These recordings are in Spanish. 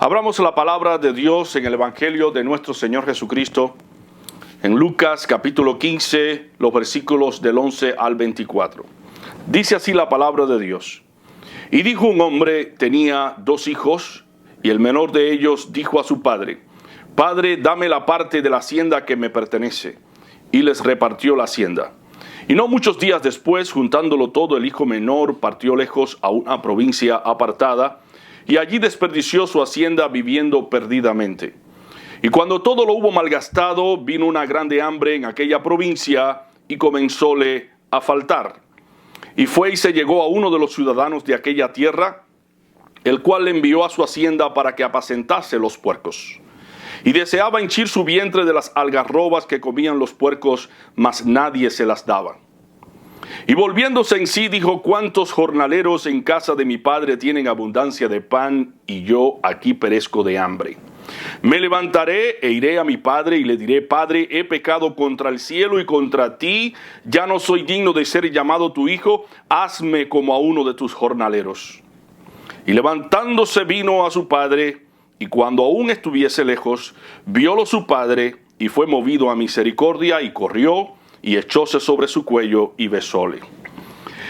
Abramos la palabra de Dios en el Evangelio de nuestro Señor Jesucristo, en Lucas capítulo 15, los versículos del 11 al 24. Dice así la palabra de Dios. Y dijo un hombre, tenía 2 hijos, y el menor de ellos dijo a su padre, Padre, dame la parte de la hacienda que me pertenece. Y les repartió la hacienda. Y no muchos días después, juntándolo todo, el hijo menor partió lejos a una provincia apartada, y allí desperdició su hacienda viviendo perdidamente. Y cuando todo lo hubo malgastado, vino una grande hambre en aquella provincia, y comenzóle a faltar. Y fue y se llegó a uno de los ciudadanos de aquella tierra, el cual le envió a su hacienda para que apacentase los puercos. Y deseaba henchir su vientre de las algarrobas que comían los puercos, mas nadie se las daba. Y volviéndose en sí, dijo, ¿cuántos jornaleros en casa de mi padre tienen abundancia de pan, y yo aquí perezco de hambre? Me levantaré e iré a mi padre y le diré, Padre, he pecado contra el cielo y contra ti, ya no soy digno de ser llamado tu hijo, hazme como a uno de tus jornaleros. Y levantándose vino a su padre, y cuando aún estuviese lejos, viólo su padre, y fue movido a misericordia, y corrió, y echóse sobre su cuello, y besóle.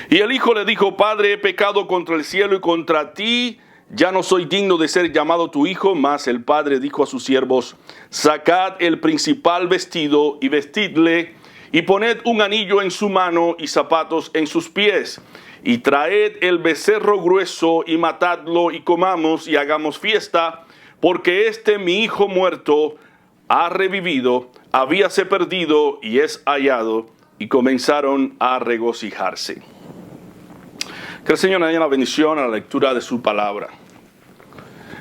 Y el hijo le dijo, Padre, he pecado contra el cielo y contra ti, ya no soy digno de ser llamado tu hijo. Mas el padre dijo a sus siervos, sacad el principal vestido, y vestidle, y poned un anillo en su mano, y zapatos en sus pies, y traed el becerro grueso, y matadlo, y comamos, y hagamos fiesta, porque mi hijo muerto ha revivido, habíase perdido y es hallado, y comenzaron a regocijarse. Que el Señor haya la bendición a la lectura de su palabra.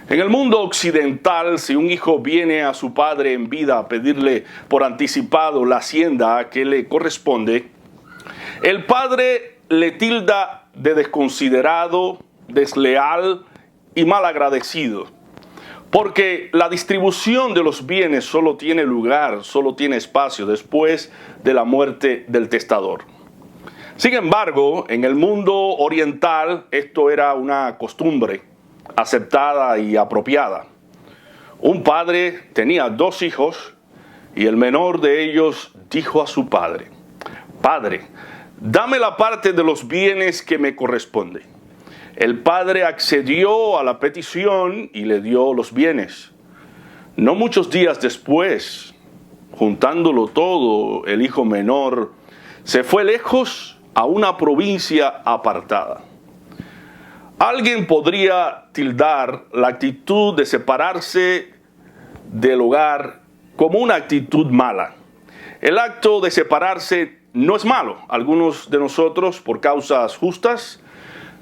En el mundo occidental, si un hijo viene a su padre en vida a pedirle por anticipado la hacienda que le corresponde, el padre le tilda de desconsiderado, desleal y malagradecido. Porque la distribución de los bienes solo tiene lugar, solo tiene espacio después de la muerte del testador. Sin embargo, en el mundo oriental esto era una costumbre aceptada y apropiada. Un padre tenía 2 hijos y el menor de ellos dijo a su padre, Padre, dame la parte de los bienes que me corresponde. El padre accedió a la petición y le dio los bienes. No muchos días después, juntándolo todo, el hijo menor se fue lejos a una provincia apartada. Alguien podría tildar la actitud de separarse del hogar como una actitud mala. El acto de separarse no es malo. Algunos de nosotros, por causas justas,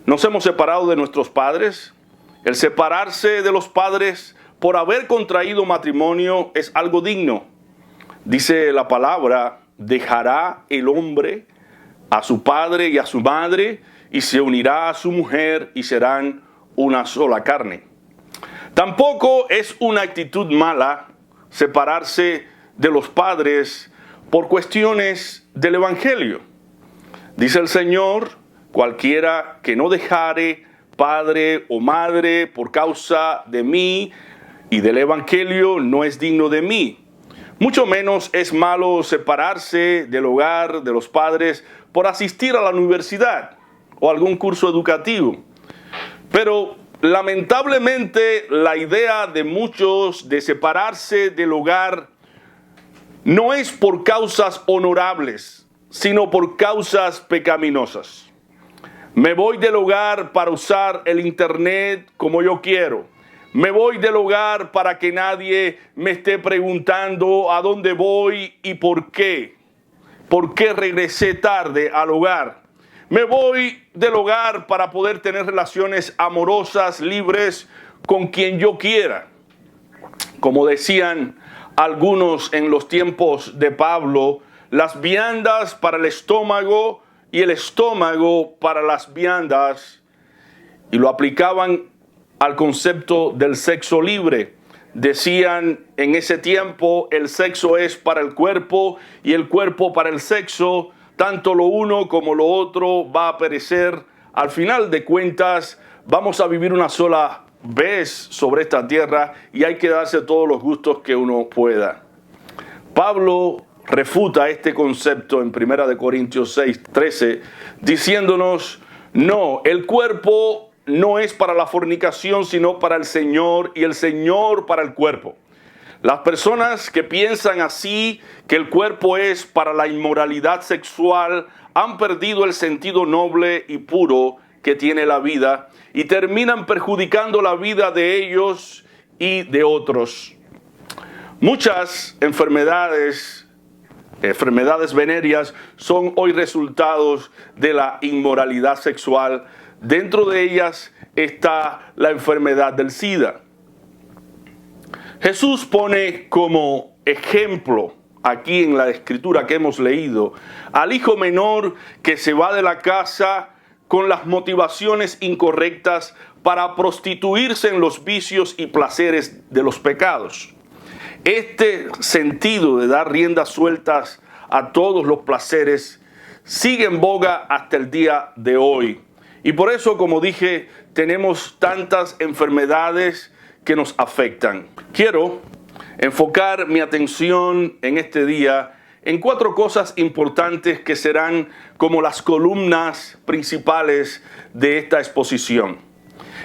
nos hemos separado de nuestros padres. El separarse de los padres por haber contraído matrimonio es algo digno. Dice la palabra, dejará el hombre a su padre y a su madre, y se unirá a su mujer, y serán una sola carne. Tampoco es una actitud mala separarse de los padres por cuestiones del Evangelio. Dice el Señor, cualquiera que no dejare padre o madre por causa de mí y del Evangelio no es digno de mí. Mucho menos es malo separarse del hogar de los padres por asistir a la universidad o algún curso educativo. Pero lamentablemente la idea de muchos de separarse del hogar no es por causas honorables, sino por causas pecaminosas. Me voy del hogar para usar el internet como yo quiero. Me voy del hogar para que nadie me esté preguntando a dónde voy y por qué. ¿Por qué regresé tarde al hogar? Me voy del hogar para poder tener relaciones amorosas, libres, con quien yo quiera. Como decían algunos en los tiempos de Pablo, las viandas para el estómago y el estómago para las viandas, y lo aplicaban al concepto del sexo libre. Decían en ese tiempo, el sexo es para el cuerpo y el cuerpo para el sexo, tanto lo uno como lo otro va a perecer. Al final de cuentas, vamos a vivir una sola vez sobre esta tierra y hay que darse todos los gustos que uno pueda. Pablo refuta este concepto en 1 Corintios 6:13, diciéndonos, no, el cuerpo no es para la fornicación, sino para el Señor, y el Señor para el cuerpo. Las personas que piensan así, que el cuerpo es para la inmoralidad sexual, han perdido el sentido noble y puro que tiene la vida y terminan perjudicando la vida de ellos y de otros. Muchas enfermedades venéreas son hoy resultados de la inmoralidad sexual. Dentro de ellas está la enfermedad del SIDA. Jesús pone como ejemplo aquí en la escritura que hemos leído al hijo menor que se va de la casa con las motivaciones incorrectas para prostituirse en los vicios y placeres de los pecados. Este sentido de dar riendas sueltas a todos los placeres sigue en boga hasta el día de hoy. Y por eso, como dije, tenemos tantas enfermedades que nos afectan. Quiero enfocar mi atención en este día en 4 cosas importantes que serán como las columnas principales de esta exposición.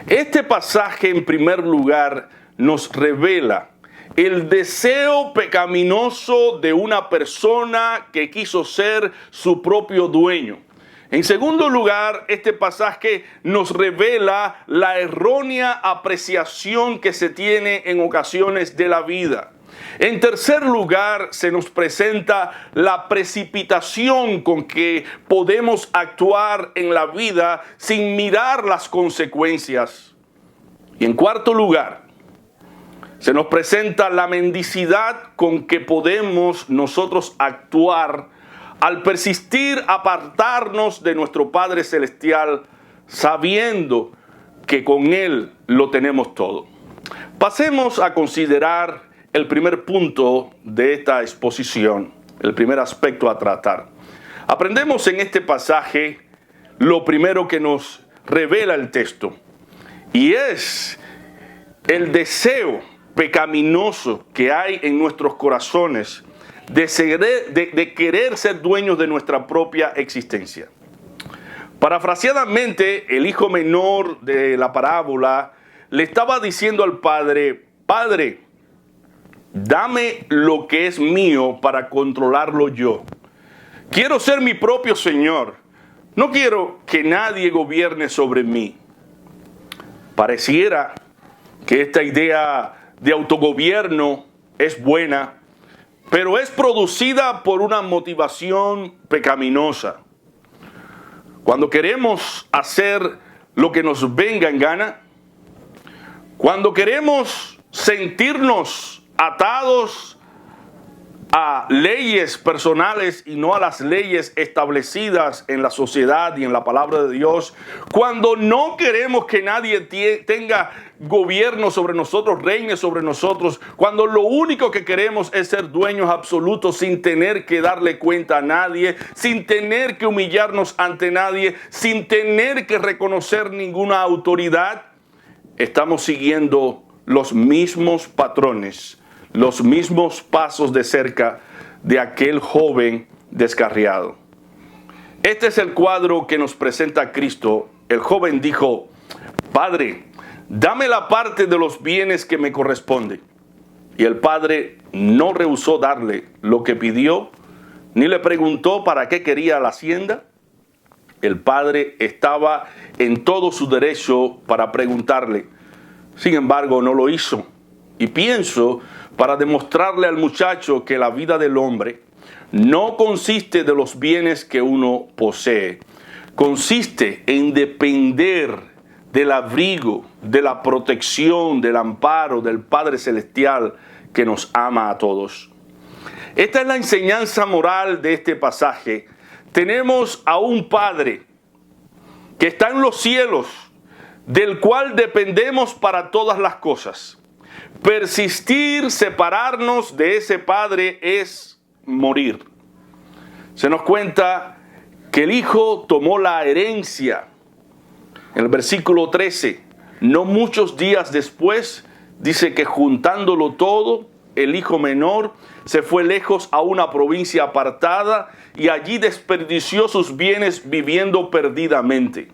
Este pasaje, en primer lugar, nos revela el deseo pecaminoso de una persona que quiso ser su propio dueño. En segundo lugar, este pasaje nos revela la errónea apreciación que se tiene en ocasiones de la vida. En tercer lugar, se nos presenta la precipitación con que podemos actuar en la vida sin mirar las consecuencias. Y en cuarto lugar, se nos presenta la mendicidad con que podemos nosotros actuar al persistir apartarnos de nuestro Padre Celestial, sabiendo que con Él lo tenemos todo. Pasemos a considerar el primer punto de esta exposición, el primer aspecto a tratar. Aprendemos en este pasaje lo primero que nos revela el texto, y es el deseo pecaminoso que hay en nuestros corazones de querer ser dueños de nuestra propia existencia. Parafraseadamente, el hijo menor de la parábola le estaba diciendo al padre: Padre, dame lo que es mío para controlarlo yo. Quiero ser mi propio señor. No quiero que nadie gobierne sobre mí. Pareciera que esta idea de autogobierno es buena, pero es producida por una motivación pecaminosa. Cuando queremos hacer lo que nos venga en gana, cuando queremos sentirnos atados a leyes personales y no a las leyes establecidas en la sociedad y en la palabra de Dios, cuando no queremos que nadie tenga gobierno sobre nosotros, reine sobre nosotros, cuando lo único que queremos es ser dueños absolutos sin tener que darle cuenta a nadie, sin tener que humillarnos ante nadie, sin tener que reconocer ninguna autoridad, estamos siguiendo los mismos patrones, los mismos pasos de cerca de aquel joven descarriado. Este es el cuadro que nos presenta Cristo. El joven dijo: Padre, dame la parte de los bienes que me corresponde. Y el padre no rehusó darle lo que pidió, ni le preguntó para qué quería la hacienda. El padre estaba en todo su derecho para preguntarle. Sin embargo, no lo hizo. Y pienso, para demostrarle al muchacho que la vida del hombre no consiste de los bienes que uno posee, consiste en depender del abrigo, de la protección, del amparo del Padre Celestial que nos ama a todos. Esta es la enseñanza moral de este pasaje. Tenemos a un Padre que está en los cielos, del cual dependemos para todas las cosas. Persistir, separarnos de ese Padre es morir. Se nos cuenta que el Hijo tomó la herencia. En el versículo 13 No muchos días después, dice que juntándolo todo, el hijo menor se fue lejos a una provincia apartada y allí desperdició sus bienes viviendo perdidamente.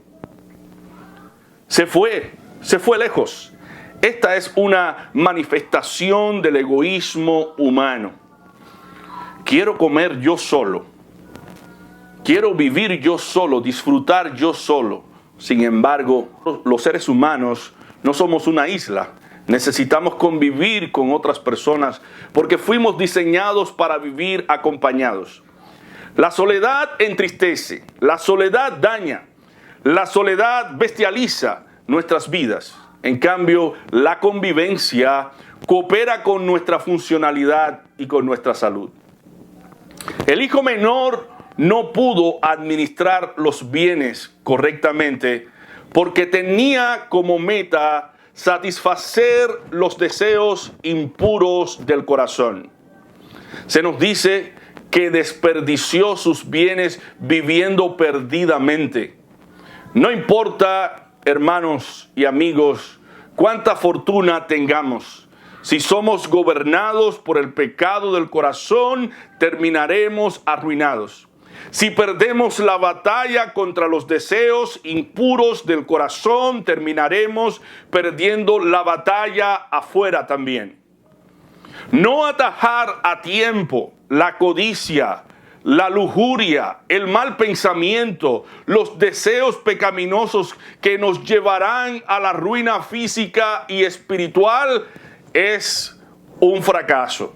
Se fue lejos. Esta es una manifestación del egoísmo humano. Quiero comer yo solo. Quiero vivir yo solo, disfrutar yo solo. Sin embargo, los seres humanos no somos una isla. Necesitamos convivir con otras personas porque fuimos diseñados para vivir acompañados. La soledad entristece, la soledad daña, la soledad bestializa nuestras vidas. En cambio, la convivencia coopera con nuestra funcionalidad y con nuestra salud. El hijo menor no pudo administrar los bienes correctamente porque tenía como meta satisfacer los deseos impuros del corazón. Se nos dice que desperdició sus bienes viviendo perdidamente. No importa, hermanos y amigos, cuánta fortuna tengamos. Si somos gobernados por el pecado del corazón, terminaremos arruinados. Si perdemos la batalla contra los deseos impuros del corazón, terminaremos perdiendo la batalla afuera también. No atajar a tiempo la codicia, la lujuria, el mal pensamiento, los deseos pecaminosos que nos llevarán a la ruina física y espiritual es un fracaso.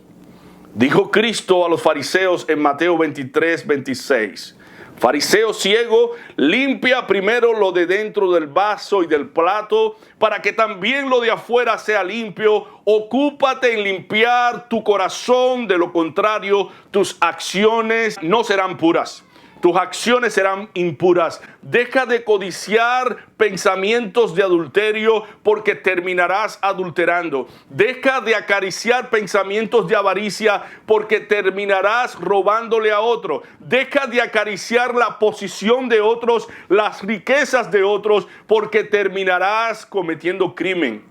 Dijo Cristo a los fariseos en Mateo 23:26. Fariseo ciego, limpia primero lo de dentro del vaso y del plato, para que también lo de afuera sea limpio. Ocúpate en limpiar tu corazón, de lo contrario, tus acciones no serán puras. Tus acciones serán impuras. Deja de codiciar pensamientos de adulterio porque terminarás adulterando. Deja de acariciar pensamientos de avaricia porque terminarás robándole a otro. Deja de acariciar la posición de otros, las riquezas de otros, porque terminarás cometiendo crimen.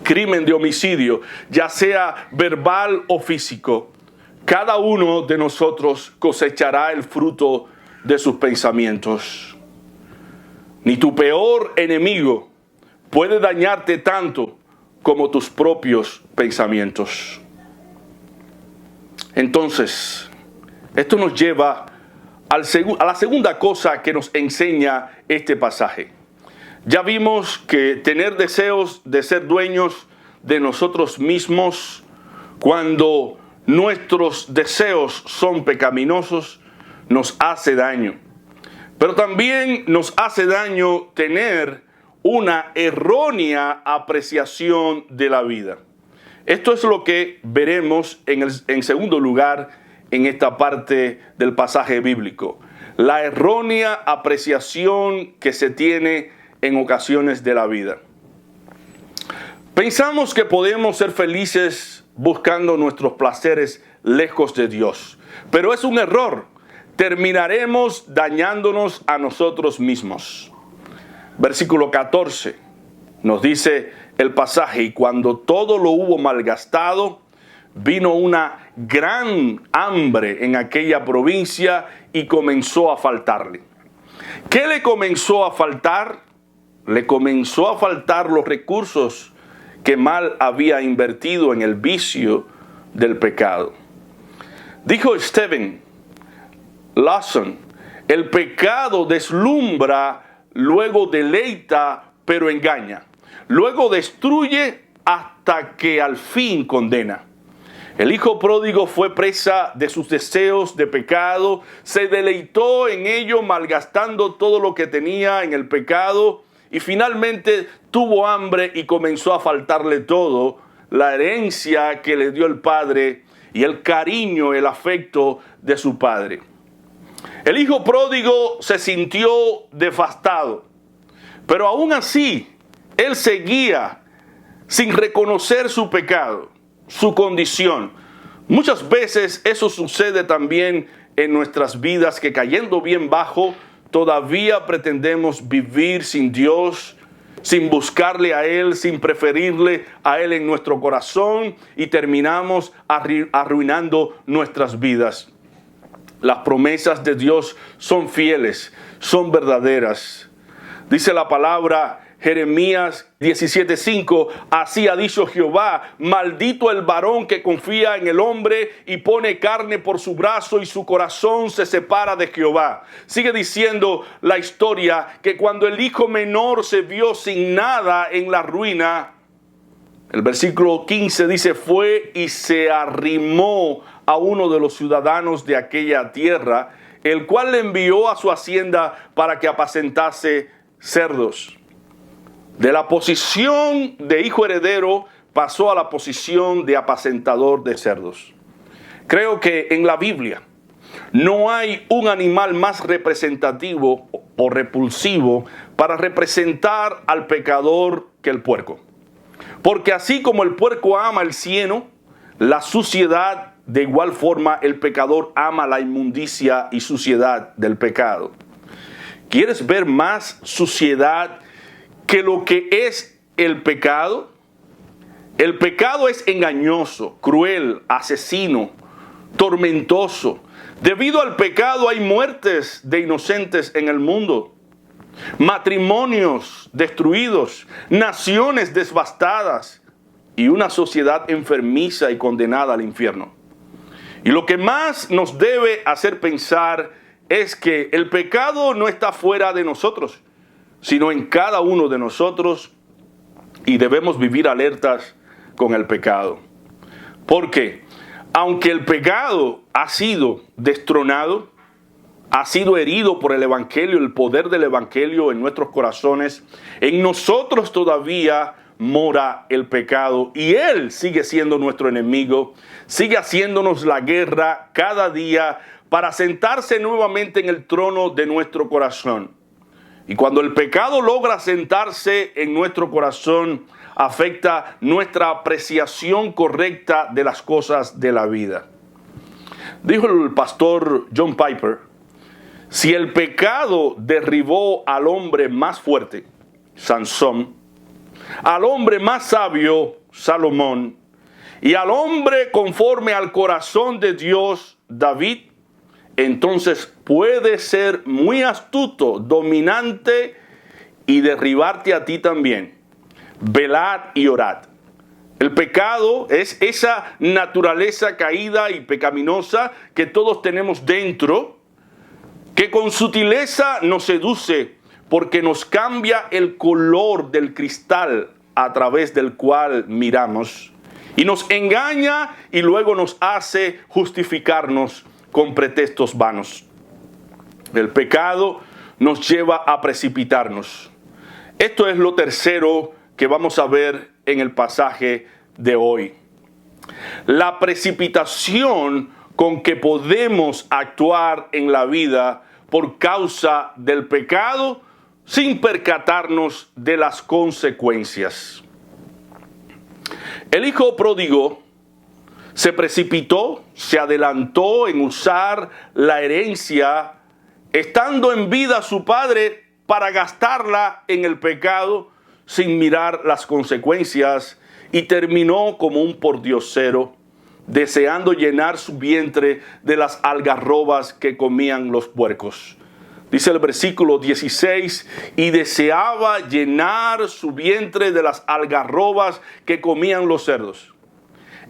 Crimen de homicidio, ya sea verbal o físico. Cada uno de nosotros cosechará el fruto de sus pensamientos. Ni tu peor enemigo puede dañarte tanto como tus propios pensamientos. Entonces, esto nos lleva a la segunda cosa que nos enseña este pasaje. Ya vimos que tener deseos de ser dueños de nosotros mismos, cuando nuestros deseos son pecaminosos, nos hace daño. Pero también nos hace daño tener una errónea apreciación de la vida. Esto es lo que veremos en segundo lugar en esta parte del pasaje bíblico. La errónea apreciación que se tiene en ocasiones de la vida. Pensamos que podemos ser felices buscando nuestros placeres lejos de Dios. Pero es un error. Terminaremos dañándonos a nosotros mismos. Versículo 14 nos dice el pasaje: y cuando todo lo hubo malgastado, vino una gran hambre en aquella provincia y comenzó a faltarle. ¿Qué le comenzó a faltar? Le comenzó a faltar los recursos que mal había invertido en el vicio del pecado. Dijo Stephen Lawson: el pecado deslumbra, luego deleita, pero engaña. Luego destruye hasta que al fin condena. El hijo pródigo fue presa de sus deseos de pecado, se deleitó en ello malgastando todo lo que tenía en el pecado, y finalmente tuvo hambre y comenzó a faltarle todo: la herencia que le dio el padre y el cariño, el afecto de su padre. El hijo pródigo se sintió devastado, pero aún así él seguía sin reconocer su pecado, su condición. Muchas veces eso sucede también en nuestras vidas, que cayendo bien bajo, todavía pretendemos vivir sin Dios, sin buscarle a Él, sin preferirle a Él en nuestro corazón, y terminamos arruinando nuestras vidas. Las promesas de Dios son fieles, son verdaderas. Dice la palabra Jeremías 17:5, así ha dicho Jehová, maldito el varón que confía en el hombre y pone carne por su brazo y su corazón se separa de Jehová. Sigue diciendo la historia que cuando el hijo menor se vio sin nada en la ruina, el versículo 15 dice, fue y se arrimó a uno de los ciudadanos de aquella tierra, el cual le envió a su hacienda para que apacentase cerdos. De la posición de hijo heredero pasó a la posición de apacentador de cerdos. Creo que en la Biblia no hay un animal más representativo o repulsivo para representar al pecador que el puerco. Porque así como el puerco ama el cieno, la suciedad, de igual forma el pecador ama la inmundicia y suciedad del pecado. ¿Quieres ver más suciedad que lo que es el pecado? El pecado es engañoso, cruel, asesino, tormentoso. Debido al pecado hay muertes de inocentes en el mundo, matrimonios destruidos, naciones devastadas y una sociedad enfermiza y condenada al infierno. Y lo que más nos debe hacer pensar es que el pecado no está fuera de nosotros, sino en cada uno de nosotros, y debemos vivir alertas con el pecado. Porque aunque el pecado ha sido destronado, ha sido herido por el Evangelio, el poder del Evangelio en nuestros corazones, en nosotros todavía mora el pecado y él sigue siendo nuestro enemigo, sigue haciéndonos la guerra cada día para sentarse nuevamente en el trono de nuestro corazón. Y cuando el pecado logra sentarse en nuestro corazón, afecta nuestra apreciación correcta de las cosas de la vida. Dijo el pastor John Piper, si el pecado derribó al hombre más fuerte, Sansón, al hombre más sabio, Salomón, y al hombre conforme al corazón de Dios, David, entonces puede ser muy astuto, dominante y derribarte a ti también. Velad y orad. El pecado es esa naturaleza caída y pecaminosa que todos tenemos dentro, que con sutileza nos seduce porque nos cambia el color del cristal a través del cual miramos y nos engaña y luego nos hace justificarnos con pretextos vanos. El pecado nos lleva a precipitarnos. Esto es lo tercero que vamos a ver en el pasaje de hoy. La precipitación con que podemos actuar en la vida por causa del pecado sin percatarnos de las consecuencias. El hijo pródigo se precipitó, se adelantó en usar la herencia, estando en vida su padre, para gastarla en el pecado sin mirar las consecuencias, y terminó como un pordiosero, deseando llenar su vientre de las algarrobas que comían los puercos. Dice el versículo 16, y deseaba llenar su vientre de las algarrobas que comían los cerdos.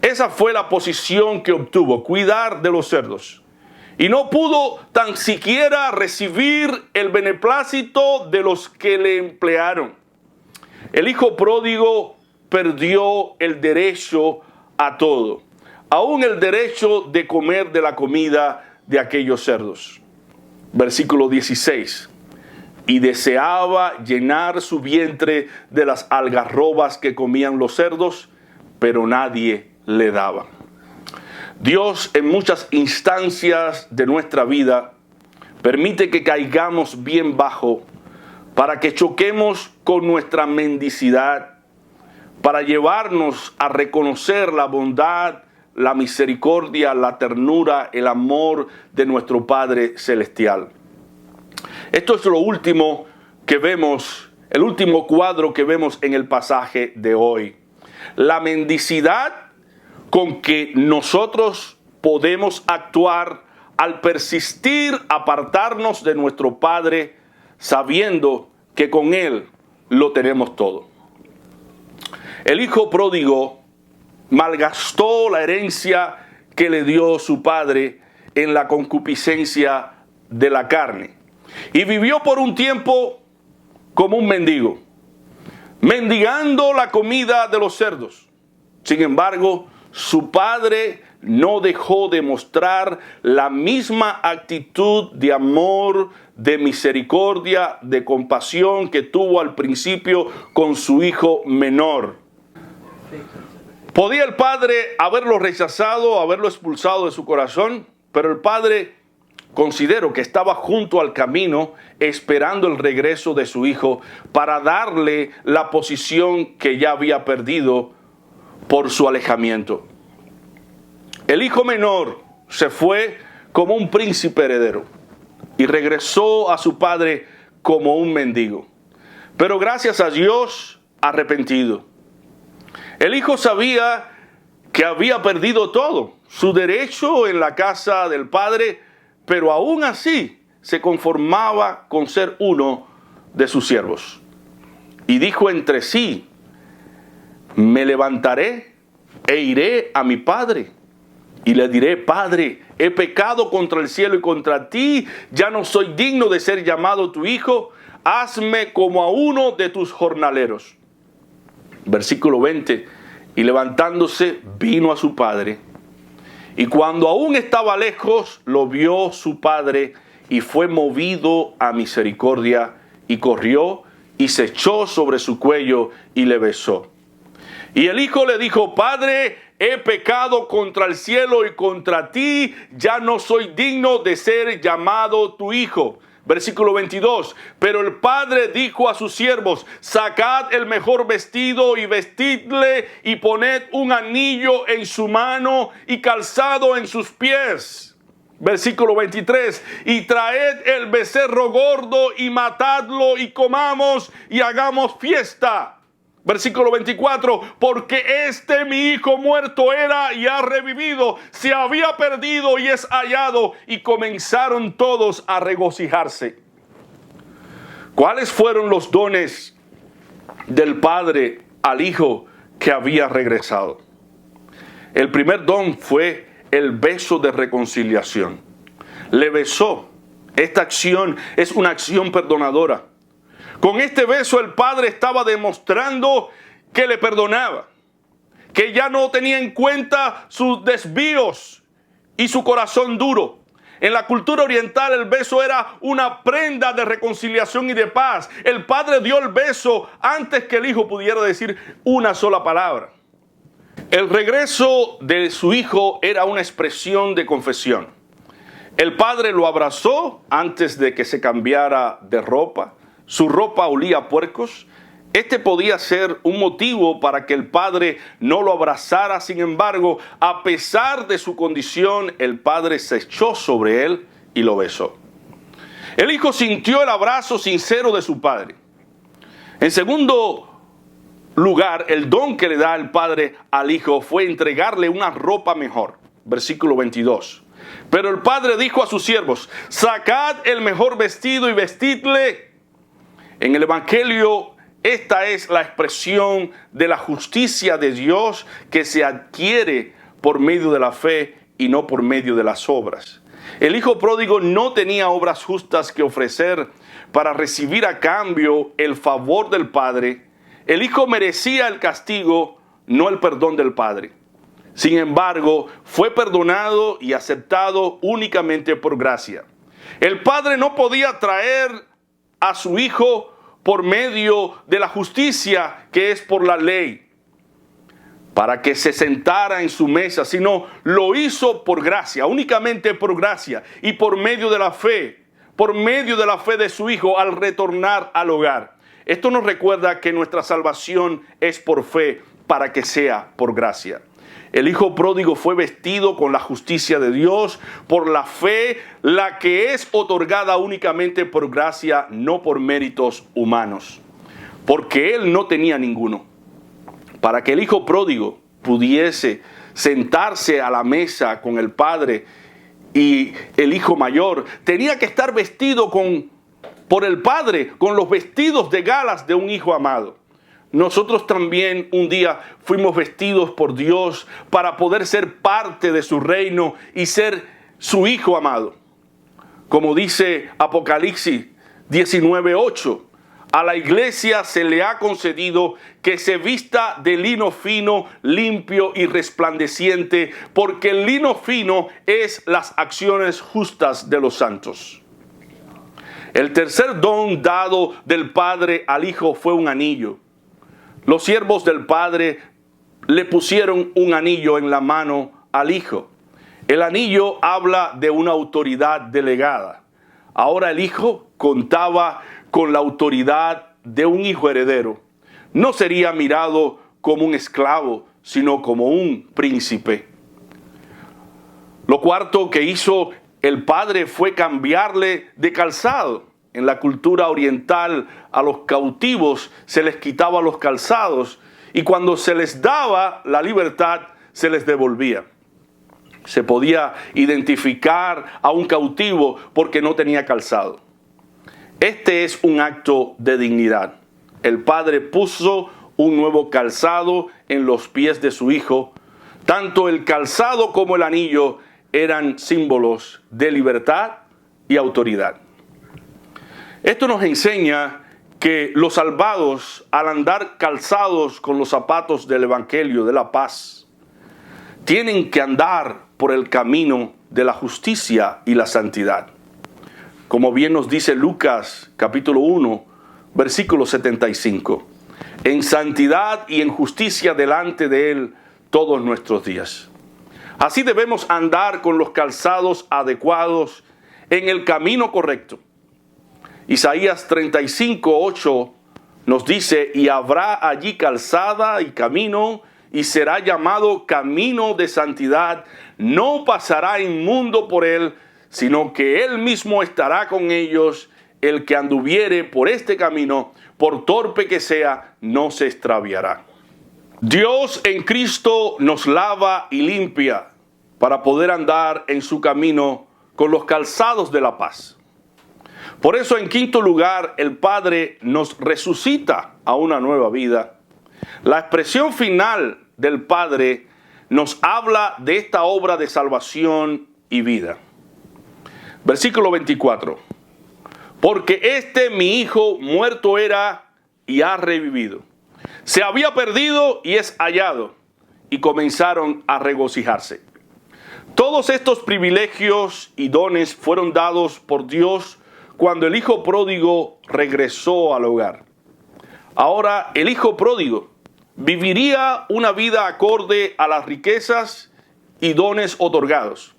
Esa fue la posición que obtuvo, cuidar de los cerdos. Y no pudo tan siquiera recibir el beneplácito de los que le emplearon. El hijo pródigo perdió el derecho a todo, aún el derecho de comer de la comida de aquellos cerdos. Versículo 16. Y deseaba llenar su vientre de las algarrobas que comían los cerdos, pero nadie le daba. Dios en muchas instancias de nuestra vida permite que caigamos bien bajo para que choquemos con nuestra mendicidad, para llevarnos a reconocer la bondad, la misericordia, la ternura, el amor de nuestro Padre Celestial. Esto es lo último que vemos el último cuadro que vemos en el pasaje de hoy. La mendicidad con que nosotros podemos actuar al persistir, apartarnos de nuestro Padre, sabiendo que con Él lo tenemos todo. El hijo pródigo malgastó la herencia que le dio su padre en la concupiscencia de la carne y vivió por un tiempo como un mendigo, mendigando la comida de los cerdos. Sin embargo, su padre no dejó de mostrar la misma actitud de amor, de misericordia, de compasión que tuvo al principio con su hijo menor. Podía el padre haberlo rechazado, haberlo expulsado de su corazón, pero el padre consideró que estaba junto al camino esperando el regreso de su hijo para darle la posición que ya había perdido por su alejamiento. El hijo menor se fue como un príncipe heredero y regresó a su padre como un mendigo, pero gracias a Dios arrepentido. El hijo sabía que había perdido todo, su derecho en la casa del padre, pero aún así se conformaba con ser uno de sus siervos. Y dijo entre sí: me levantaré e iré a mi padre y le diré: Padre, he pecado contra el cielo y contra ti, ya no soy digno de ser llamado tu hijo, hazme como a uno de tus jornaleros. Versículo 20, y levantándose vino a su padre, y cuando aún estaba lejos, lo vio su padre, y fue movido a misericordia, y corrió, y se echó sobre su cuello, y le besó. Y el hijo le dijo: Padre, he pecado contra el cielo y contra ti, ya no soy digno de ser llamado tu hijo. Versículo 22, pero el padre dijo a sus siervos: sacad el mejor vestido y vestidle, y poned un anillo en su mano y calzado en sus pies. Versículo 23, y traed el becerro gordo y matadlo y comamos y hagamos fiesta. Versículo 24, porque mi hijo muerto era y ha revivido, se había perdido y es hallado. Y comenzaron todos a regocijarse. ¿Cuáles fueron los dones del padre al hijo que había regresado? El primer don fue el beso de reconciliación. Le besó. Esta acción es una acción perdonadora. Con este beso el padre estaba demostrando que le perdonaba, que ya no tenía en cuenta sus desvíos y su corazón duro. En la cultura oriental el beso era una prenda de reconciliación y de paz. El padre dio el beso antes que el hijo pudiera decir una sola palabra. El regreso de su hijo era una expresión de confesión. El padre lo abrazó antes de que se cambiara de ropa. Su ropa olía a puercos. Este podía ser un motivo para que el padre no lo abrazara. Sin embargo, a pesar de su condición, el padre se echó sobre él y lo besó. El hijo sintió el abrazo sincero de su padre. En segundo lugar, el don que le da el padre al hijo fue entregarle una ropa mejor. Versículo 22. Pero el padre dijo a sus siervos: sacad el mejor vestido y vestidle. En el Evangelio, esta es la expresión de la justicia de Dios que se adquiere por medio de la fe y no por medio de las obras. El hijo pródigo no tenía obras justas que ofrecer para recibir a cambio el favor del padre. El hijo merecía el castigo, no el perdón del padre. Sin embargo, fue perdonado y aceptado únicamente por gracia. El padre no podía traer a su hijo por medio de la justicia que es por la ley, para que se sentara en su mesa, sino lo hizo por gracia, únicamente por gracia y por medio de la fe de su hijo al retornar al hogar. Esto nos recuerda que nuestra salvación es por fe para que sea por gracia. El hijo pródigo fue vestido con la justicia de Dios por la fe, la que es otorgada únicamente por gracia, no por méritos humanos. porque él no tenía ninguno. Para que el hijo pródigo pudiese sentarse a la mesa con el padre y el hijo mayor, tenía que estar vestido por el padre con los vestidos de galas de un hijo amado. Nosotros también un día fuimos vestidos por Dios para poder ser parte de su reino y ser su hijo amado. Como dice Apocalipsis 19:8, a la iglesia se le ha concedido que se vista de lino fino, limpio y resplandeciente, porque el lino fino es las acciones justas de los santos. El tercer don dado del Padre al Hijo fue un anillo. Los siervos del Padre le pusieron un anillo en la mano al Hijo. El anillo habla de una autoridad delegada. Ahora el Hijo contaba con la autoridad de un hijo heredero. No sería mirado como un esclavo, sino como un príncipe. Lo cuarto que hizo el padre fue cambiarle de calzado. En la cultura oriental a los cautivos se les quitaba los calzados y cuando se les daba la libertad se les devolvía. Se podía identificar a un cautivo porque no tenía calzado. Este es un acto de dignidad. El padre puso un nuevo calzado en los pies de su hijo. Tanto el calzado como el anillo eran símbolos de libertad y autoridad. Esto nos enseña que los salvados, al andar calzados con los zapatos del Evangelio de la paz, tienen que andar por el camino de la justicia y la santidad. Como bien nos dice Lucas capítulo 1, versículo 75. En santidad y en justicia delante de Él todos nuestros días. Así debemos andar con los calzados adecuados en el camino correcto. Isaías 35:8 nos dice, y habrá allí calzada y camino, y será llamado camino de santidad. No pasará inmundo por él, sino que él mismo estará con ellos. El que anduviere por este camino, por torpe que sea, no se extraviará. Dios en Cristo nos lava y limpia para poder andar en su camino con los calzados de la paz. Por eso, en quinto lugar, el Padre nos resucita a una nueva vida. La expresión final del Padre nos habla de esta obra de salvación y vida. Versículo 24. Porque mi hijo muerto era y ha revivido. Se había perdido y es hallado. Y comenzaron a regocijarse. Todos estos privilegios y dones fueron dados por Dios cuando el hijo pródigo regresó al hogar. Ahora el hijo pródigo viviría una vida acorde a las riquezas y dones otorgados.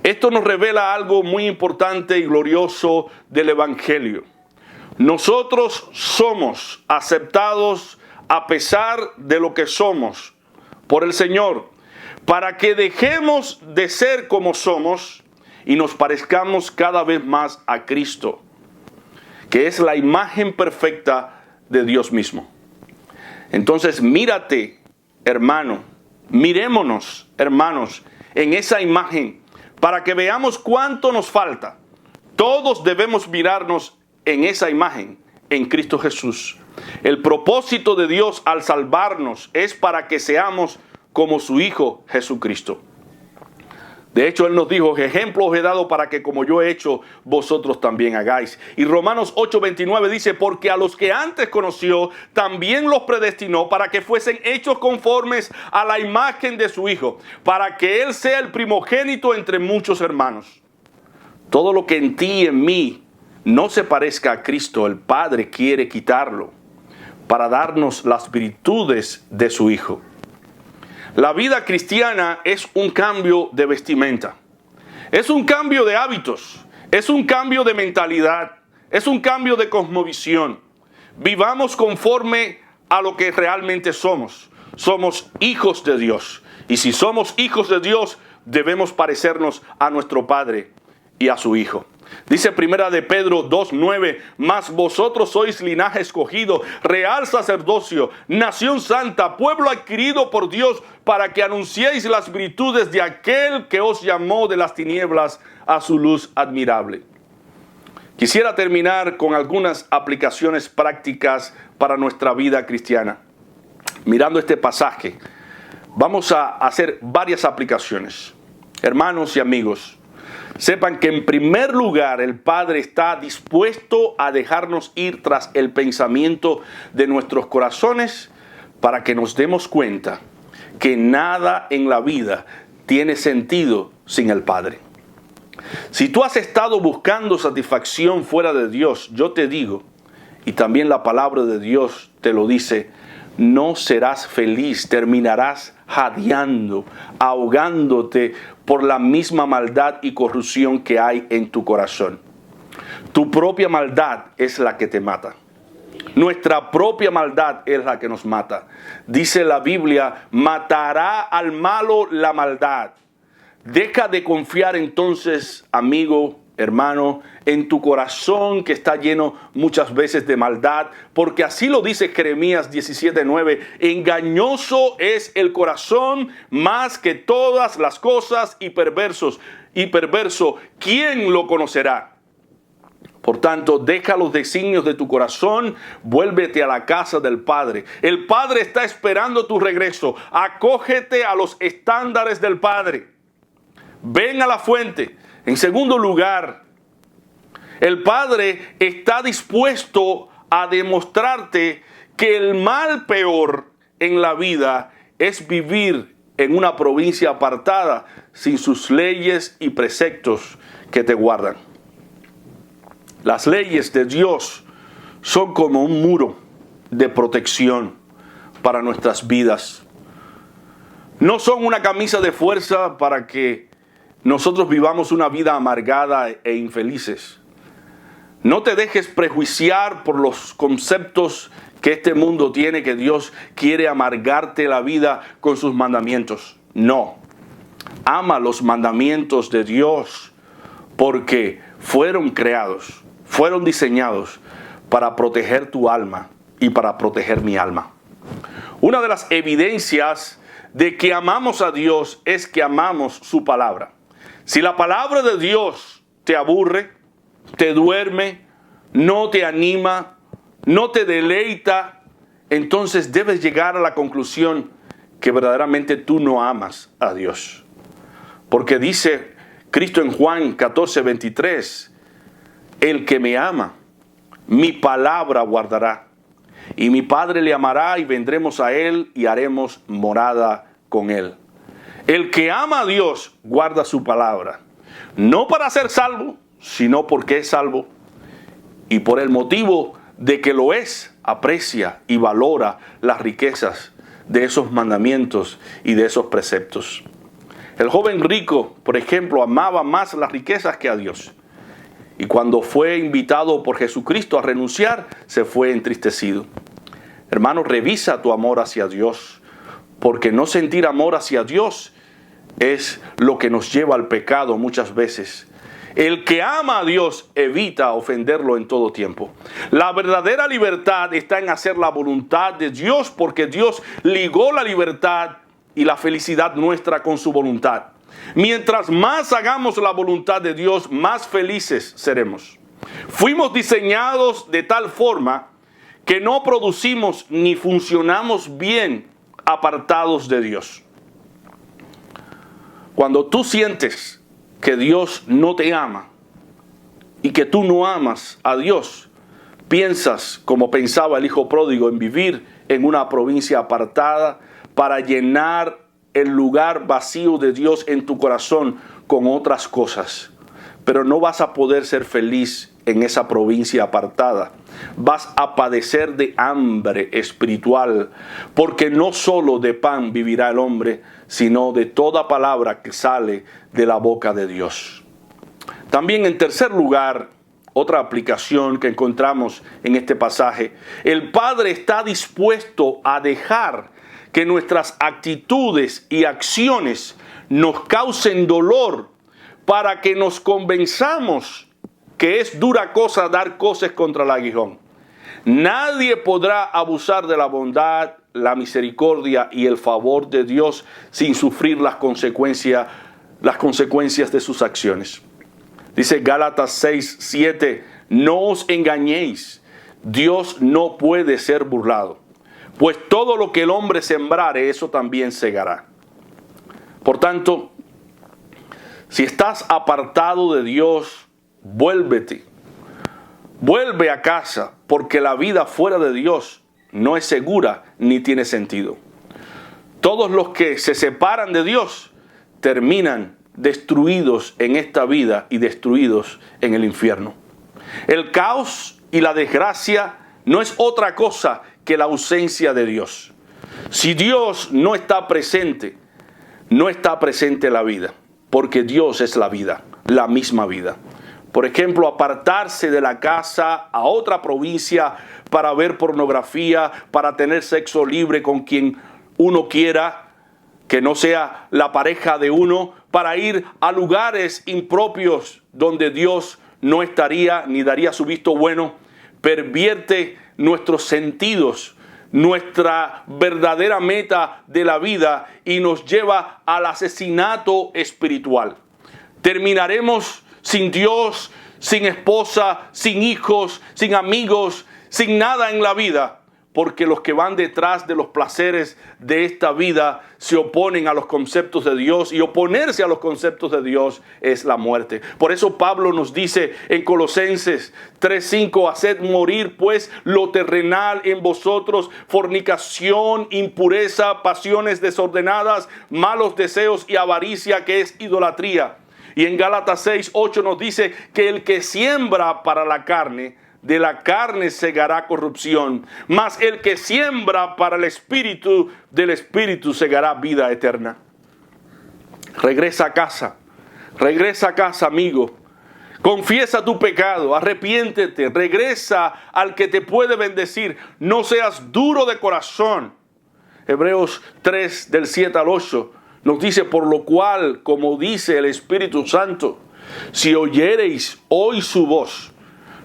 Esto nos revela algo muy importante y glorioso del Evangelio. Nosotros somos aceptados a pesar de lo que somos por el Señor, para que dejemos de ser como somos y nos parezcamos cada vez más a Cristo, que es la imagen perfecta de Dios mismo. Entonces, mírate, hermano, mirémonos, hermanos, en esa imagen, para que veamos cuánto nos falta. Todos debemos mirarnos en esa imagen, en Cristo Jesús. El propósito de Dios al salvarnos es para que seamos como su Hijo Jesucristo. De hecho, Él nos dijo, ejemplo os he dado para que como yo he hecho, vosotros también hagáis. Y Romanos 8:29 dice, porque a los que antes conoció, también los predestinó para que fuesen hechos conformes a la imagen de su Hijo, para que Él sea el primogénito entre muchos hermanos. Todo lo que en ti y en mí no se parezca a Cristo, el Padre quiere quitarlo, para darnos las virtudes de su Hijo. La vida cristiana es un cambio de vestimenta, es un cambio de hábitos, es un cambio de mentalidad, es un cambio de cosmovisión. Vivamos conforme a lo que realmente somos. Somos hijos de Dios. Y si somos hijos de Dios, debemos parecernos a nuestro Padre y a su Hijo. Dice Primera de Pedro 2:9, mas vosotros sois linaje escogido, real sacerdocio, nación santa, pueblo adquirido por Dios, para que anunciéis las virtudes de aquel que os llamó de las tinieblas a su luz admirable. Quisiera terminar con algunas aplicaciones prácticas para nuestra vida cristiana. Mirando este pasaje, vamos a hacer varias aplicaciones. Hermanos y amigos, sepan que en primer lugar el Padre está dispuesto a dejarnos ir tras el pensamiento de nuestros corazones para que nos demos cuenta que nada en la vida tiene sentido sin el Padre. Si tú has estado buscando satisfacción fuera de Dios, yo te digo, y también la palabra de Dios te lo dice, no serás feliz, terminarás jadeando, ahogándote por la misma maldad y corrupción que hay en tu corazón. Tu propia maldad es la que te mata. Nuestra propia maldad es la que nos mata. Dice la Biblia, matará al malo la maldad. Deja de confiar entonces, amigo, hermano, en tu corazón que está lleno muchas veces de maldad, porque así lo dice Jeremías 17:9, engañoso es el corazón más que todas las cosas y perverso, ¿quién lo conocerá? Por tanto, deja los designios de tu corazón, vuélvete a la casa del Padre. El Padre está esperando tu regreso. Acógete a los estándares del Padre. Ven a la fuente. En segundo lugar, el Padre está dispuesto a demostrarte que el mal peor en la vida es vivir en una provincia apartada sin sus leyes y preceptos que te guardan. Las leyes de Dios son como un muro de protección para nuestras vidas. No son una camisa de fuerza para que nosotros vivamos una vida amargada e infelices. No te dejes prejuiciar por los conceptos que este mundo tiene, que Dios quiere amargarte la vida con sus mandamientos. No. Ama los mandamientos de Dios porque fueron creados, fueron diseñados para proteger tu alma y para proteger mi alma. Una de las evidencias de que amamos a Dios es que amamos su palabra. Si la palabra de Dios te aburre, te duerme, no te anima, no te deleita, entonces debes llegar a la conclusión que verdaderamente tú no amas a Dios. Porque dice Cristo en Juan 14:23, el que me ama, mi palabra guardará, y mi Padre le amará y vendremos a él y haremos morada con él. El que ama a Dios guarda su palabra, no para ser salvo, sino porque es salvo. Y por el motivo de que lo es, aprecia y valora las riquezas de esos mandamientos y de esos preceptos. El joven rico, por ejemplo, amaba más las riquezas que a Dios. Y cuando fue invitado por Jesucristo a renunciar, se fue entristecido. Hermano, revisa tu amor hacia Dios, porque no sentir amor hacia Dios es lo que nos lleva al pecado muchas veces. El que ama a Dios evita ofenderlo en todo tiempo. La verdadera libertad está en hacer la voluntad de Dios, porque Dios ligó la libertad y la felicidad nuestra con su voluntad. Mientras más hagamos la voluntad de Dios, más felices seremos. Fuimos diseñados de tal forma que no producimos ni funcionamos bien apartados de Dios. Cuando tú sientes que Dios no te ama y que tú no amas a Dios, piensas, como pensaba el hijo pródigo, en vivir en una provincia apartada para llenar el lugar vacío de Dios en tu corazón con otras cosas. Pero no vas a poder ser feliz en esa provincia apartada. Vas a padecer de hambre espiritual, porque no solo de pan vivirá el hombre, sino de toda palabra que sale de la boca de Dios. También, en tercer lugar, otra aplicación que encontramos en este pasaje, el Padre está dispuesto a dejar que nuestras actitudes y acciones nos causen dolor para que nos convenzamos que es dura cosa dar coces contra el aguijón. Nadie podrá abusar de la bondad, la misericordia y el favor de Dios sin sufrir las consecuencias de sus acciones. Dice Gálatas 6:7, no os engañéis, Dios no puede ser burlado, pues todo lo que el hombre sembrare, eso también segará. Por tanto, si estás apartado de Dios, vuélvete. Vuelve a casa, porque la vida fuera de Dios no es segura ni tiene sentido. Todos los que se separan de Dios terminan destruidos en esta vida y destruidos en el infierno. El caos y la desgracia no es otra cosa que la ausencia de Dios. Si Dios no está presente, no está presente la vida, porque Dios es la vida, la misma vida. Por ejemplo, apartarse de la casa a otra provincia para ver pornografía, para tener sexo libre con quien uno quiera, que no sea la pareja de uno, para ir a lugares impropios donde Dios no estaría ni daría su visto bueno, pervierte nuestros sentidos, nuestra verdadera meta de la vida y nos lleva al asesinato espiritual. Terminaremos sin Dios, sin esposa, sin hijos, sin amigos, sin nada en la vida, porque los que van detrás de los placeres de esta vida se oponen a los conceptos de Dios, y oponerse a los conceptos de Dios es la muerte. Por eso Pablo nos dice en Colosenses 3:5, haced morir pues lo terrenal en vosotros, fornicación, impureza, pasiones desordenadas, malos deseos y avaricia, que es idolatría. Y en Gálatas 6:8 nos dice que el que siembra para la carne, de la carne segará corrupción, mas el que siembra para el espíritu, del espíritu segará vida eterna. Regresa a casa, amigo. Confiesa tu pecado, arrepiéntete, regresa al que te puede bendecir. No seas duro de corazón. Hebreos 3 del 7 al 8 nos dice, por lo cual, como dice el Espíritu Santo, si oyereis hoy su voz,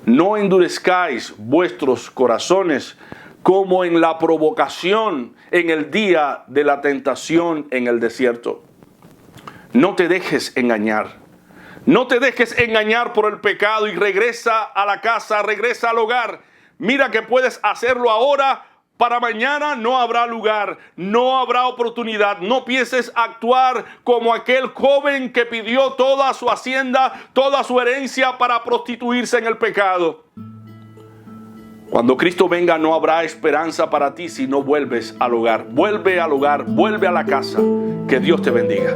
no endurezcáis vuestros corazones como en la provocación en el día de la tentación en el desierto. No te dejes engañar. No te dejes engañar por el pecado y regresa a la casa, regresa al hogar. Mira que puedes hacerlo ahora. Para mañana no habrá lugar, no habrá oportunidad. No pienses actuar como aquel joven que pidió toda su hacienda, toda su herencia para prostituirse en el pecado. Cuando Cristo venga no habrá esperanza para ti si no vuelves al hogar. Vuelve al hogar, vuelve a la casa. Que Dios te bendiga.